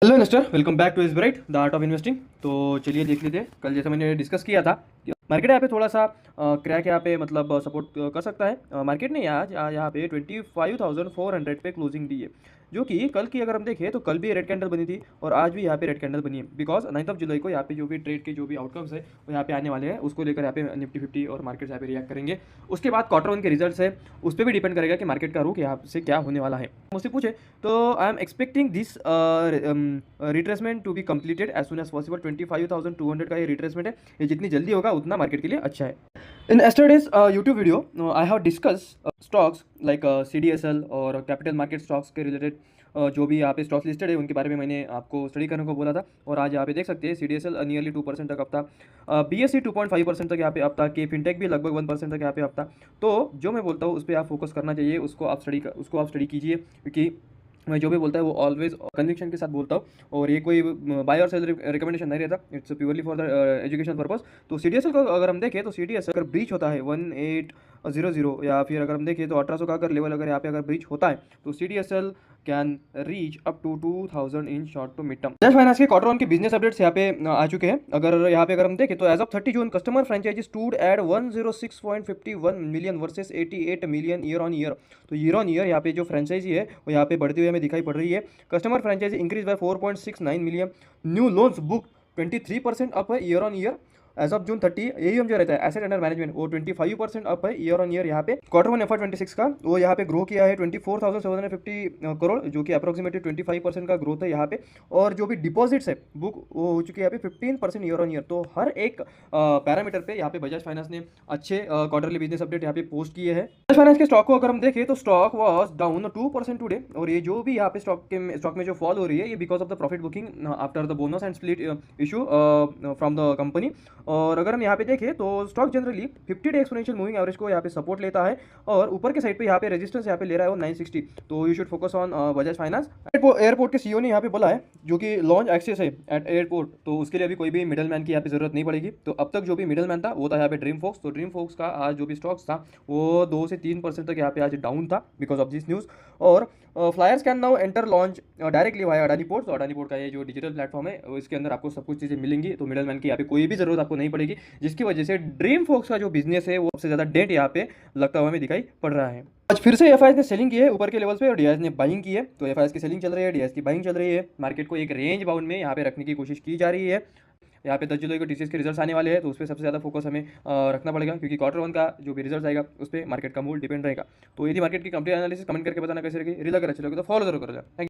Hello investor, welcome back to इस bright the art of investing. तो चलिए देख लेते हैं। कल जैसा मैंने डिस्कस किया था कि मार्केट यहाँ पे थोड़ा सा क्रैक यहाँ पे मतलब सपोर्ट कर सकता है। मार्केट ने आज यहाँ पे 25,400 पे क्लोजिंग दी है, जो कि कल की अगर हम देखें तो कल भी रेड कैंडल बनी थी और आज भी यहाँ पे रेड कैंडल बनी है। बिकॉज 9 जुलाई को यहाँ पे जो भी ट्रेड के जो भी आउटकम्स है वो यहाँ पे आने वाले हैं, उसको लेकर यहाँ पे निफ्टी 50 और मार्केट यहाँ पे रिएक्ट करेंगे। उसके बाद क्वार्टर वन के रिजल्ट्स है, उस पर भी डिपेंड करेगा कि मार्केट का रुख यहाँ से क्या होने वाला है। मुझसे पूछे तो I am expecting this retracement to be completed as soon as possible. 25,200 का ये रिट्रेसमेंट है, ये जितनी जल्दी होगा उतना मार्केट के लिए अच्छा है। In yesterday's YouTube video I have discuss stocks like CDSL और कैपिटल मार्केट स्टॉक्स के रिलेटेड जो भी यहाँ पे स्टॉक्स लिस्टेड है उनके बारे में मैंने आपको स्टडी करने को बोला था। और आज यहाँ पे देख सकते हैं CDSL नियरली 2% तक अप था, BSE 2.5% तक यहाँ पे अप था, के फिनटेक भी लगभग 1% तक यहाँ पे अप था। तो जो मैं बोलता हूँ उस पर आप फोकस करना चाहिए, उसको आप स्टडी कीजिए, क्योंकि मैं जो भी बोलता है वो ऑलवेज कन्विक्शन के साथ बोलता हूँ। और ये कोई बाय और सेल रिकमेंडेशन नहीं रहता, it's purely for the education purpose. तो CDSL को अगर हम देखें तो CDSL अगर ब्रीच होता है 1800 या फिर अगर हम देखें तो 1800 का अगर लेवल अगर यहाँ पे अगर ब्रीच होता है तो CDSL can reach up to 2000 in short to mid term. Bajaj finance के क्वार्टर वन के बिजनेस अपडेट्स यहाँ पे आ चुके हैं। अगर यहाँ पे अगर हम देखें तो as of 30 June customer franchise stood at 106.51 million versus 88 million year on year. तो ईयर ऑन ईयर यहाँ पे जो फ्रेंचाइजी है वो यहाँ पे बढ़ती हुई हमें दिखाई पड़ रही है। Customer franchise increase by 4.69 million, new loans book 23% up है year on year as of June 30। AUM जो रहता है एसेट अंडर मैनेजमेंट वो 25% अप है ईयर ऑन ईयर। यहाँ पे क्वार्टर वन FY26 का वो यहाँ पे ग्रो किया है 24,750 करोड़, जो कि अप्रोक्सीमेटली 25% का ग्रोथ है यहाँ पे। और जो भी डिपॉजिट्स है बुक वो हो चुकी है यहाँ पे 15% ईयर ऑन ईयर। तो हर एक पैरामीटर पे यहाँ पे बजाज फाइनेंस ने अच्छे क्वार्टरली बिजनेस अपडेट यहाँ पे पोस्ट किए हैं। बजाज फाइनेंस के स्टॉक को अगर हम देखें तो स्टॉक वॉज डाउन 2% टुडे। और ये जो भी यहाँ पे स्टॉक में जो फॉल हो रही है ये because of the profit booking after the bonus and split issue from the company. और अगर हम यहाँ पे देखें तो stock generally 50 day exponential moving average को यहाँ पे सपोर्ट लेता है और ऊपर के साइड पे यहाँ पे रेजिस्टेंस यहाँ पे ले रहा है वो 960। तो you should focus on Bajaj finance. Airport के CEO ने यहाँ पे बोला है जो कि लॉन्च एक्सेस है एट एयरपोर्ट, तो उसके लिए अभी कोई भी मिडल मैन की यहाँ पे जरूरत नहीं पड़ेगी। तो अब तक जो भी मिडल मैन था वो था यहाँ पे ड्रीम फोक्स। तो ड्रीम फोक्स का आज जो भी स्टॉक्स था वो 2 से 3% तक यहाँ पे आज डाउन था बिकॉज ऑफ दिस न्यूज़। और flyers can now enter launch directly via Adani port. तो अडानी पोर्ट का ये जो डिजिटल प्लेटफॉर्म है इसके अंदर आपको सब कुछ चीज़ें मिलेंगी, तो मिडल मैन की यहाँ पे कोई भी जरूरत आपको नहीं पड़ेगी, जिसकी वजह से ड्रीम फोक्स का जो बिजनेस है वो सबसे ज़्यादा डेंट यहाँ पे लगता हुआ हमें दिखाई पड़ रहा है। आज फिर से एफआईएस ने सेलिंग की है ऊपर के लेवल्स पे और डीआईएस ने बाइंग की है। तो एफआईएस की सेलिंग चल रही है, डीआईएस की बाइंग चल रही है। मार्केट को एक रेंज बाउंड में यहाँ पे रखने की कोशिश की जा रही है। यहाँ पे 10 जुलाई को TCS के रिजल्ट्स आने वाले हैं, तो उस पर सबसे ज़्यादा फोकस हमें रखना पड़ेगा, क्योंकि क्वार्टर वन का जो भी रिजल्ट आएगा उस पर मार्केट का मूड डिपेंड रहेगा। तो यदि मार्केट की कंप्लीट एनालिसिस कमेंट करके बताना कैसे रहेगी, रिलग अगर अच्छे लगे तो फॉलो जरूर करो। Thank you.